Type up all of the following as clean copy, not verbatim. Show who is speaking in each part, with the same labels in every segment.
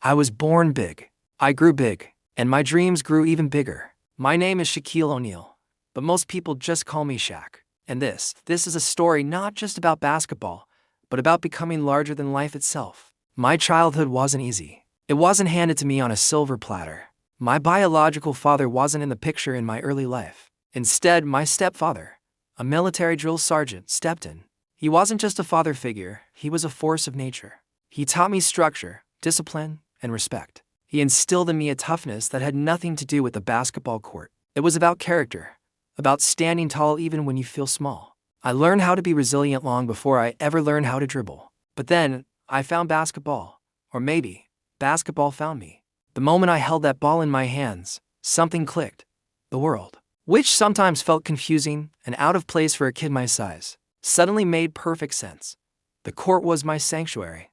Speaker 1: I was born big. I grew big, and my dreams grew even bigger. My name is Shaquille O'Neal, but most people just call me Shaq. And this is a story not just about basketball, but about becoming larger than life itself. My childhood wasn't easy. It wasn't handed to me on a silver platter. My biological father wasn't in the picture in my early life. Instead, my stepfather, a military drill sergeant, stepped in. He wasn't just a father figure, he was a force of nature. He taught me structure, discipline, and respect. He instilled in me a toughness that had nothing to do with the basketball court. It was about character, about standing tall even when you feel small. I learned how to be resilient long before I ever learned how to dribble. But then, I found basketball. Or maybe, basketball found me. The moment I held that ball in my hands, something clicked. The world, which sometimes felt confusing and out of place for a kid my size, suddenly made perfect sense. The court was my sanctuary.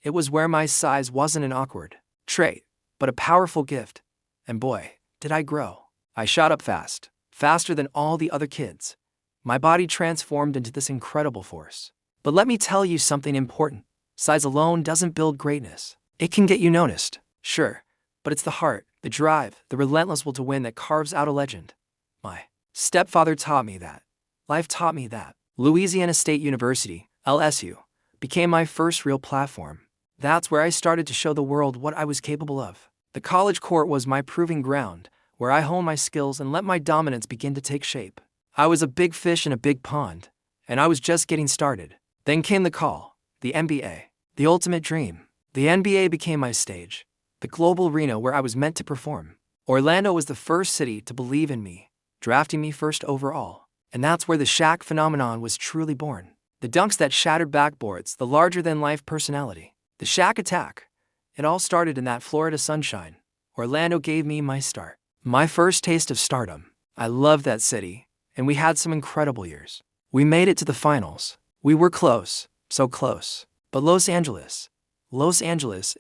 Speaker 1: It was where my size wasn't an awkward trait, but a powerful gift. And boy, did I grow. I shot up fast, faster than all the other kids. My body transformed into this incredible force. But let me tell you something important. Size alone doesn't build greatness. It can get you noticed, sure, but it's the heart, the drive, the relentless will to win that carves out a legend. My stepfather taught me that. Life taught me that. Louisiana State University, LSU, became my first real platform. That's where I started to show the world what I was capable of. The college court was my proving ground, where I honed my skills and let my dominance begin to take shape. I was a big fish in a big pond, and I was just getting started. Then came the call, the NBA, the ultimate dream. The NBA became my stage, the global arena where I was meant to perform. Orlando was the first city to believe in me, drafting me first overall. And that's where the Shaq phenomenon was truly born. The dunks that shattered backboards, the larger-than-life personality. The Shaq attack. It all started in that Florida sunshine. Orlando gave me my start. My first taste of stardom. I loved that city, and we had some incredible years. We made it to the finals. We were close, so close. But Los Angeles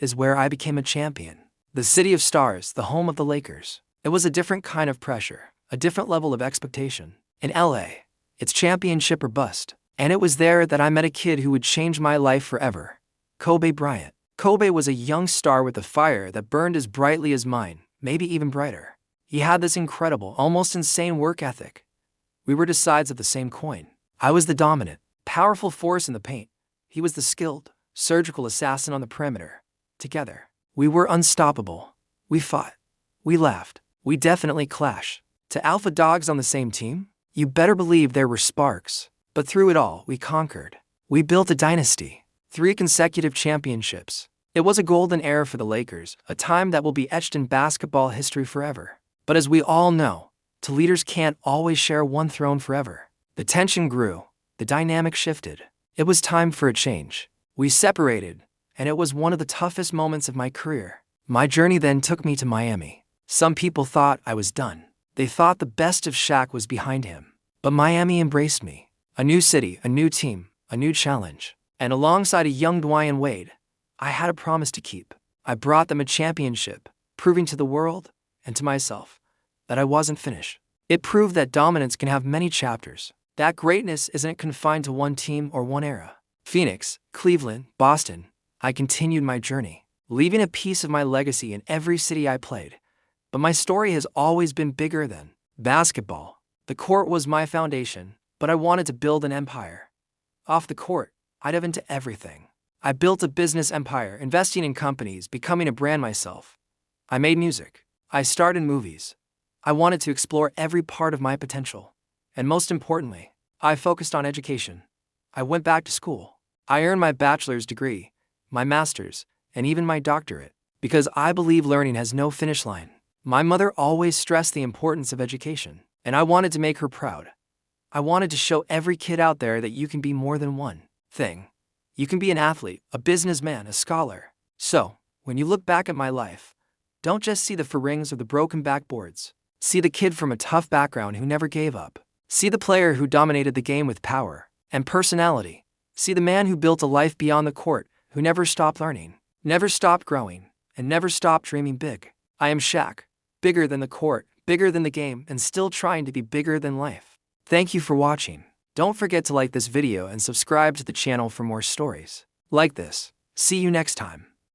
Speaker 1: is where I became a champion. The city of stars, the home of the Lakers. It was a different kind of pressure, a different level of expectation. In LA, it's championship or bust. And it was there that I met a kid who would change my life forever. Kobe Bryant. Kobe was a young star with a fire that burned as brightly as mine, maybe even brighter. He had this incredible, almost insane work ethic. We were two sides of the same coin. I was the dominant, powerful force in the paint. He was the skilled, surgical assassin on the perimeter. Together, we were unstoppable. We fought. We laughed. We definitely clashed. To alpha dogs on the same team? You better believe there were sparks. But through it all, we conquered. We built a dynasty. 3 consecutive championships. It was a golden era for the Lakers, a time that will be etched in basketball history forever. But as we all know, two leaders can't always share one throne forever. The tension grew. The dynamic shifted. It was time for a change. We separated, and it was one of the toughest moments of my career. My journey then took me to Miami. Some people thought I was done. They thought the best of Shaq was behind him. But Miami embraced me. A new city, a new team, a new challenge. And alongside a young Dwayne Wade, I had a promise to keep. I brought them a championship, proving to the world and to myself that I wasn't finished. It proved that dominance can have many chapters. That greatness isn't confined to one team or one era. Phoenix, Cleveland, Boston. I continued my journey, leaving a piece of my legacy in every city I played. But my story has always been bigger than basketball. The court was my foundation, but I wanted to build an empire. Off the court, I dove into everything. I built a business empire, investing in companies, becoming a brand myself. I made music. I starred in movies. I wanted to explore every part of my potential. And most importantly, I focused on education. I went back to school. I earned my bachelor's degree, my master's, and even my doctorate, because I believe learning has no finish line. My mother always stressed the importance of education, and I wanted to make her proud. I wanted to show every kid out there that you can be more than one thing. You can be an athlete, a businessman, a scholar. So, when you look back at my life, don't just see the rings or the broken backboards. See the kid from a tough background who never gave up. See the player who dominated the game with power and personality. See the man who built a life beyond the court, who never stopped learning, never stopped growing, and never stopped dreaming big. I am Shaq, bigger than the court, bigger than the game, and still trying to be bigger than life. Thank you for watching. Don't forget to like this video and subscribe to the channel for more stories like this. See you next time.